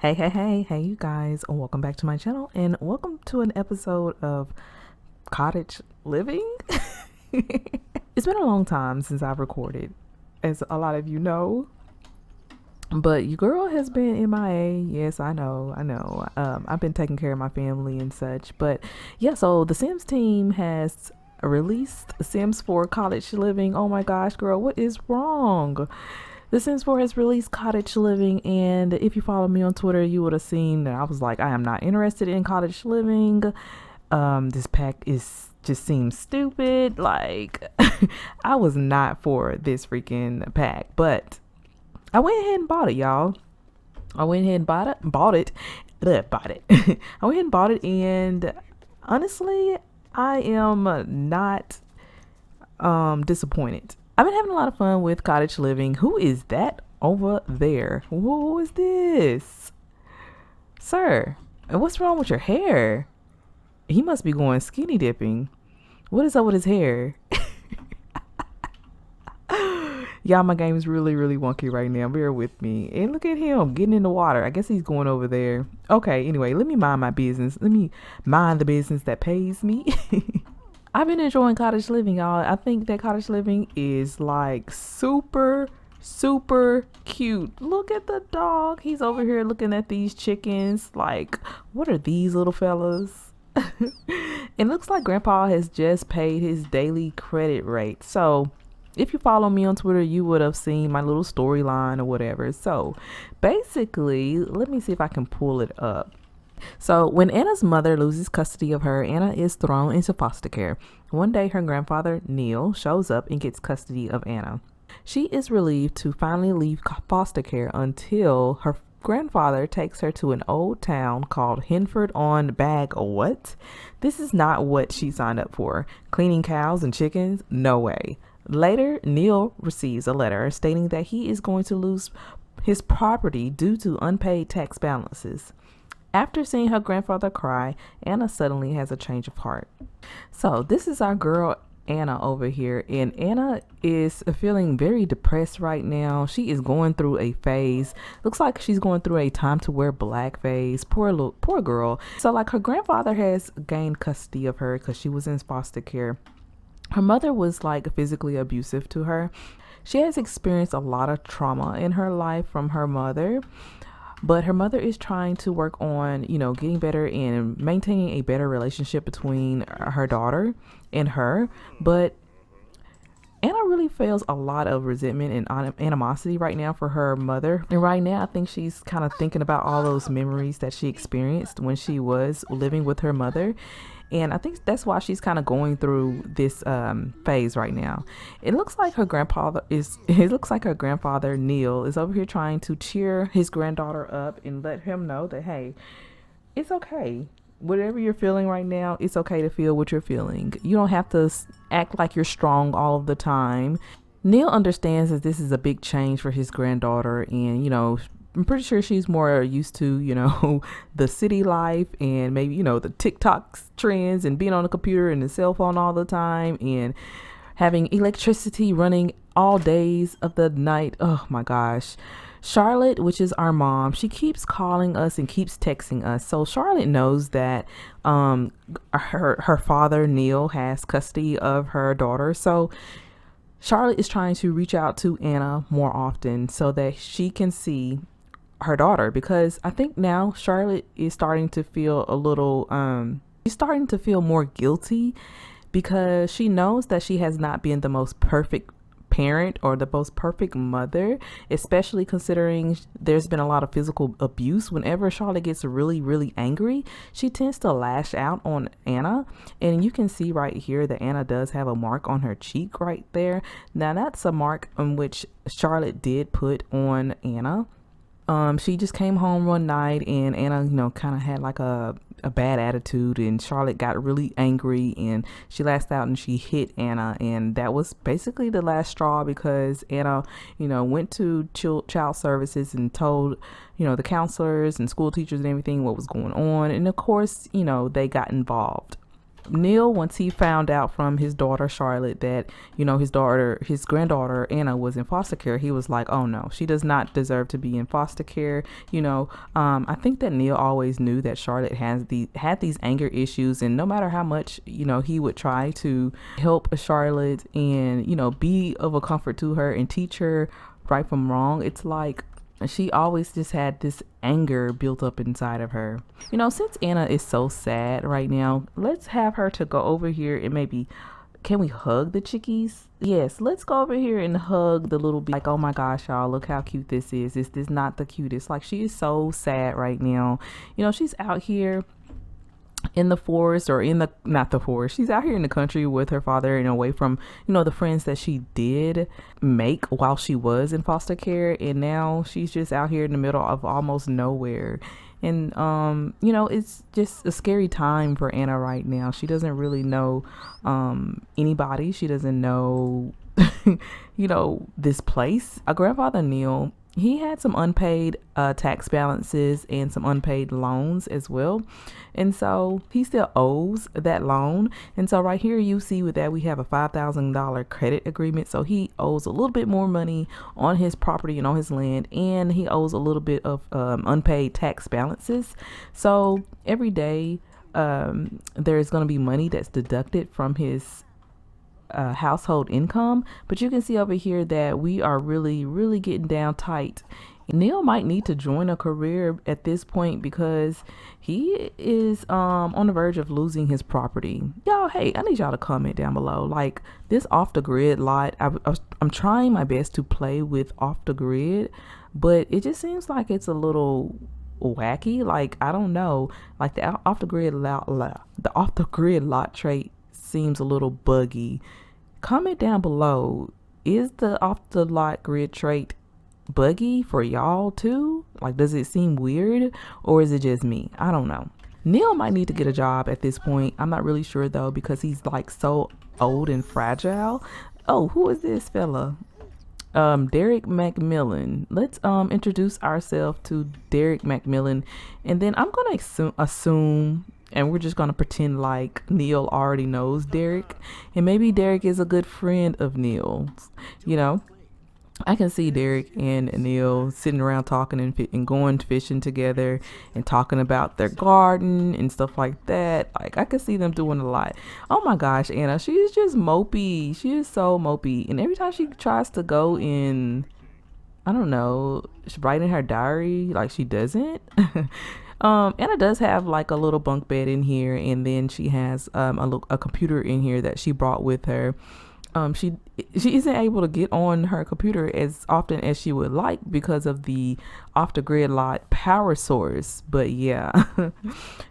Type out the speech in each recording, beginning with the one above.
Hey, you guys, welcome back to my channel and welcome to an episode of Cottage Living. It's been a long time since I've recorded, as a lot of you know, but your girl has been MIA. Yes, I know. I've been taking care of my family and such, but yeah, so the Sims team has released Sims 4 Cottage Living. Oh my gosh, girl, what is wrong? The Sims 4 has released Cottage Living, and if you follow me on Twitter, you would have seen that I was like, I am not interested in Cottage Living. This pack just seems stupid. Like, I was not for this freaking pack, but I went ahead and bought it, y'all. I went ahead and bought it. I went ahead and bought it, and honestly, I am not disappointed. I've been having a lot of fun with Cottage Living. Who is that over there? Who is this? Sir, what's wrong with your hair? He must be going skinny dipping. What is up with his hair? Y'all, my game is really wonky right now. Bear with me. And look at him getting in the water. I guess he's going over there. Okay, anyway, let me mind my business. Let me mind the business that pays me. I've been enjoying Cottage Living, y'all. I think that Cottage Living is like super cute. Look at the dog. He's over here looking at these chickens. Like, what are these little fellas? It looks like Grandpa has just paid his daily credit rate. So if you follow me on Twitter, you would have seen my little storyline or whatever. So basically, let me see if I can pull it up. So when Anna's mother loses custody of her, Anna is thrown into foster care. One day, her grandfather, Neil, shows up and gets custody of Anna. She is relieved to finally leave foster care until her grandfather takes her to an old town called Henford-on-Bagley. What? This is not what she signed up for. Cleaning cows and chickens? No way. Later, Neil receives a letter stating that he is going to lose his property due to unpaid tax balances. After seeing her grandfather cry, Anna suddenly has a change of heart. So this is our girl Anna over here, and Anna is feeling very depressed right now. She is going through a phase. Looks like she's going through a time to wear black phase. Poor girl. So like, her grandfather has gained custody of her because she was in foster care. Her mother was like physically abusive to her. She has experienced a lot of trauma in her life from her mother. But her mother is trying to work on, getting better and maintaining a better relationship between her daughter and her. But Anna really feels a lot of resentment and animosity right now for her mother. And right now, I think she's kind of thinking about all those memories that she experienced when she was living with her mother. And I think that's why she's kind of going through this phase right now. It looks like her grandfather Neil is over here trying to cheer his granddaughter up and let him know that, hey, it's okay. Whatever you're feeling right now, it's okay to feel what you're feeling. You don't have to act like you're strong all of the time. Neil understands that this is a big change for his granddaughter, and I'm pretty sure she's more used to, the city life and maybe, the TikTok trends and being on the computer and the cell phone all the time and having electricity running all days of the night. Oh my gosh. Charlotte, which is our mom, she keeps calling us and keeps texting us. So Charlotte knows that her father, Neil, has custody of her daughter. So Charlotte is trying to reach out to Anna more often so that she can see her daughter, because I think now Charlotte is starting to feel a little she's starting to feel more guilty because she knows that she has not been the most perfect parent or the most perfect mother, especially considering there's been a lot of physical abuse. Whenever Charlotte gets really angry, she tends to lash out on Anna, and you can see right here that Anna does have a mark on her cheek right there. Now that's a mark on which Charlotte did put on Anna. She just came home one night and Anna, kind of had like a bad attitude, and Charlotte got really angry and she lashed out and she hit Anna, and that was basically the last straw because Anna, went to child services and told, the counselors and school teachers and everything what was going on, and of course, they got involved. Neil, once he found out from his daughter Charlotte that, you know, his granddaughter Anna was in foster care, he was like, oh no, she does not deserve to be in foster care. You know, I think that Neil always knew that Charlotte had these anger issues, and no matter how much, you know, he would try to help Charlotte and, you know, be of a comfort to her and teach her right from wrong, it's like she always just had this anger built up inside of her. You know, since Anna is so sad right now, let's have her to go over here and maybe, can we hug the chickies? Yes, let's go over here and hug the little bee. Like, oh my gosh, y'all, look how cute this is. Is this not the cutest? Like, she is so sad right now. You know, she's out here in the forest, or in the, not the forest, she's out here in the country with her father and away from, you know, the friends that she did make while she was in foster care, and now she's just out here in the middle of almost nowhere. And you know, it's just a scary time for Anna right now. She doesn't really know anybody. She doesn't know you know, this place. Our grandfather Neil, he had some unpaid tax balances and some unpaid loans as well. And so he still owes that loan. And so right here you see with that we have a $5,000 credit agreement. So he owes a little bit more money on his property and on his land, and he owes a little bit of unpaid tax balances. So every day there's going to be money that's deducted from his household income. But you can see over here that we are really getting down tight. Neil might need to join a career at this point because he is on the verge of losing his property. Y'all, hey, I need y'all to comment down below. Like, this off the grid lot, I'm trying my best to play with off the grid, but it just seems like it's a little wacky. Like, I don't know, like the off the grid lot trait seems a little buggy. Comment down below, is the off the lot grid trait buggy for y'all too? Like, does it seem weird, or is it just me? I don't know. Neil might need to get a job at this point. I'm not really sure though, because he's like so old and fragile. Oh, who is this fella? Derek McMillan. Let's introduce ourselves to Derek McMillan, and then I'm gonna assume and we're just gonna pretend like Neil already knows Derek, and maybe Derek is a good friend of Neil's. You know, I can see Derek and Neil sitting around talking and going fishing together and talking about their garden and stuff like that. Like, I can see them doing a lot. Oh my gosh, Anna, she is just mopey. She is so mopey, and every time she tries to go in, I don't know, write in her diary, like, she doesn't. Anna does have like a little bunk bed in here, and then she has a computer in here that she brought with her. She isn't able to get on her computer as often as she would like because of the off the grid lot power source. But yeah,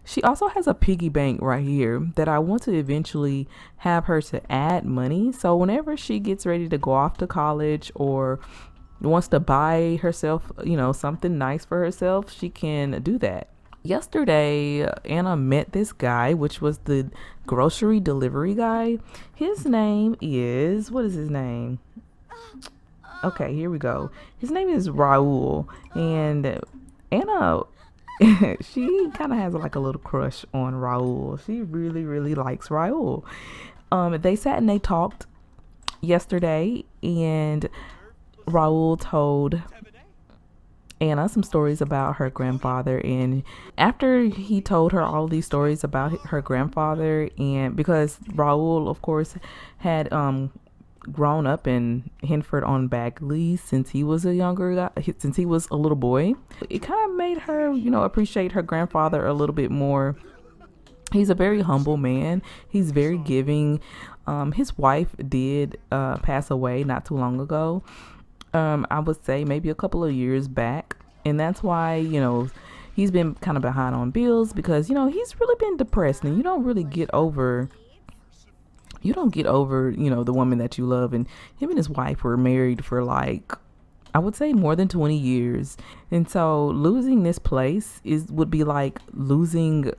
she also has a piggy bank right here that I want to eventually have her to add money. So whenever she gets ready to go off to college or wants to buy herself, you know, something nice for herself, she can do that. Yesterday, Anna met this guy, which was the grocery delivery guy. His name is, what is his name? Okay, here we go. His name is Raul, and Anna, she kind of has like a little crush on Raul. She really likes Raul. They sat and they talked yesterday, and Raul told Anna some stories about her grandfather. And after he told her all these stories about her grandfather, and because Raul of course had grown up in Henford-on-Bagley since he was a younger guy, since he was a little boy, it kind of made her, you know, appreciate her grandfather a little bit more. He's a very humble man. He's very giving. His wife did pass away not too long ago. I would say maybe a couple of years back. And that's why, you know, he's been kind of behind on bills because, you know, he's really been depressed, and you don't get over, you know, the woman that you love. And him and his wife were married for like, I would say more than 20 years. And so losing this place would be like losing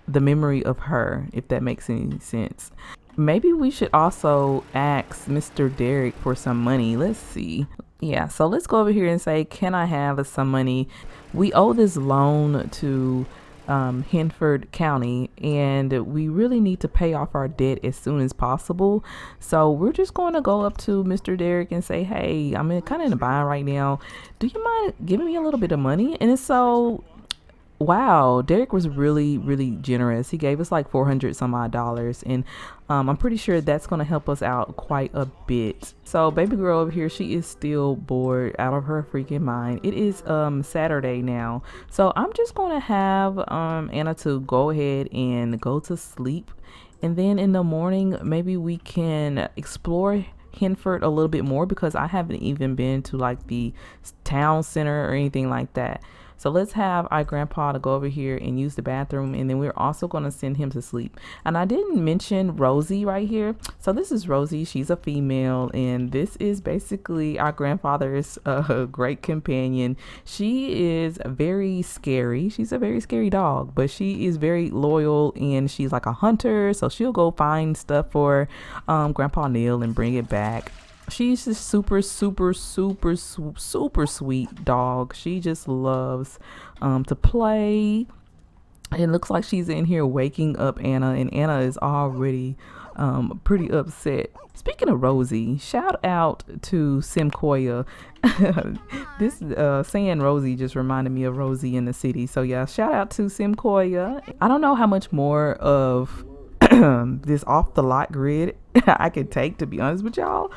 the memory of her, if that makes any sense. Maybe we should also ask Mr. Derek for some money. Let's see. Yeah, so let's go over here and say, can I have some money? We owe this loan to Henford County, and we really need to pay off our debt as soon as possible. So we're just going to go up to Mr. Derek and say, hey, I'm kind of in a bind right now. Do you mind giving me a little bit of money? And so wow, Derek was really, really generous. He gave us like 400 some odd dollars, and I'm pretty sure that's going to help us out quite a bit. So baby girl over here, she is still bored out of her freaking mind. It is Saturday now, so I'm just going to have Anna to go ahead and go to sleep, and then in the morning maybe we can explore Henford a little bit more, because I haven't even been to like the town center or anything like that. So let's have our grandpa to go over here and use the bathroom, and then we're also going to send him to sleep. And I didn't mention Rosie right here. So this is Rosie. She's a female, and this is basically our grandfather's great companion. She is very scary. She's a very scary dog, but she is very loyal, and she's like a hunter. So she'll go find stuff for Grandpa Neil and bring it back. She's just super sweet dog. She just loves to play. It looks like she's in here waking up Anna, and Anna is already pretty upset. Speaking of Rosie, shout out to Simkoya. This saying Rosie just reminded me of Rosie in the city. So yeah, shout out to Simkoya. I don't know how much more of this off the lot grid I could take, to be honest with y'all.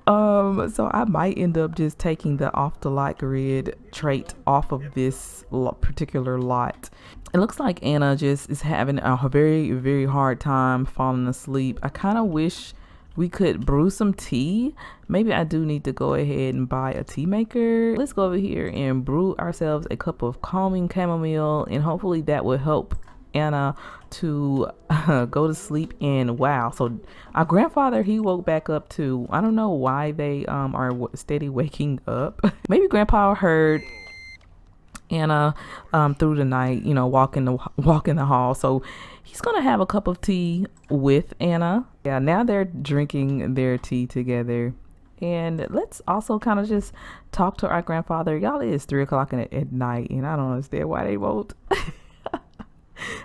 So I might end up just taking the off the lot grid trait off of this particular lot. It looks like Anna just is having a very, very hard time falling asleep. I kind of wish we could brew some tea. Maybe I do need to go ahead and buy a tea maker. Let's go over here and brew ourselves a cup of calming chamomile, and hopefully that will help Anna to go to sleep. And wow, so our grandfather, he woke back up too. I don't know why they are steady waking up. Maybe grandpa heard Anna through the night, you know, walk in the hall, so he's gonna have a cup of tea with Anna. Yeah, now they're drinking their tea together. And let's also kind of just talk to our grandfather. Y'all, it is 3 o'clock at night, and I don't understand why they won't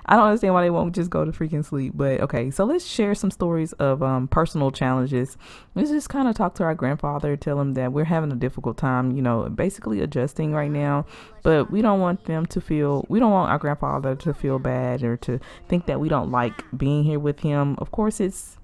I don't understand why they won't just go to freaking sleep. But okay, so let's share some stories of personal challenges. Let's just kind of talk to our grandfather, tell him that we're having a difficult time, you know, basically adjusting right now. But we don't want we don't want our grandfather to feel bad or to think that we don't like being here with him. Of course, it's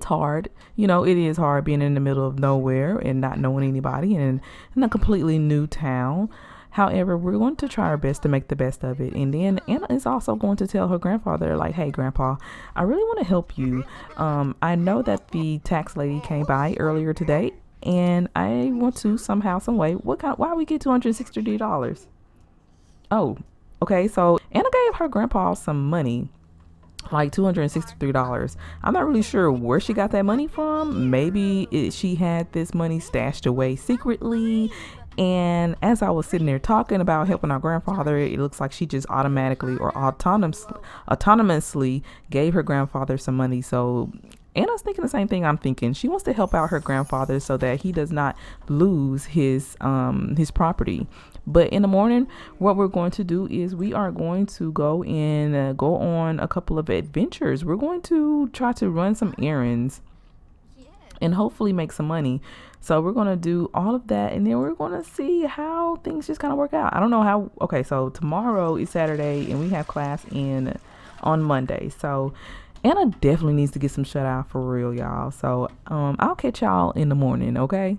hard. You know, it is hard being in the middle of nowhere and not knowing anybody and in a completely new town. However, we're going to try our best to make the best of it. And then Anna is also going to tell her grandfather, like, hey, Grandpa, I really want to help you. I know that the tax lady came by earlier today, and I want to somehow, some way, why we get $263? Oh, okay. So Anna gave her grandpa some money, like $263. I'm not really sure where she got that money from. Maybe she had this money stashed away secretly. And as I was sitting there talking about helping our grandfather, it looks like she just automatically or autonomously gave her grandfather some money. So Anna's thinking the same thing I'm thinking. She wants to help out her grandfather so that he does not lose his property. But in the morning, what we're going to do is we are going to go on a couple of adventures. We're going to try to run some errands and hopefully make some money. So we're going to do all of that, and then we're going to see how things just kind of work out. I don't know how. Okay, so tomorrow is Saturday, and we have class on Monday. So Anna definitely needs to get some shut eye for real, y'all. So I'll catch y'all in the morning, okay?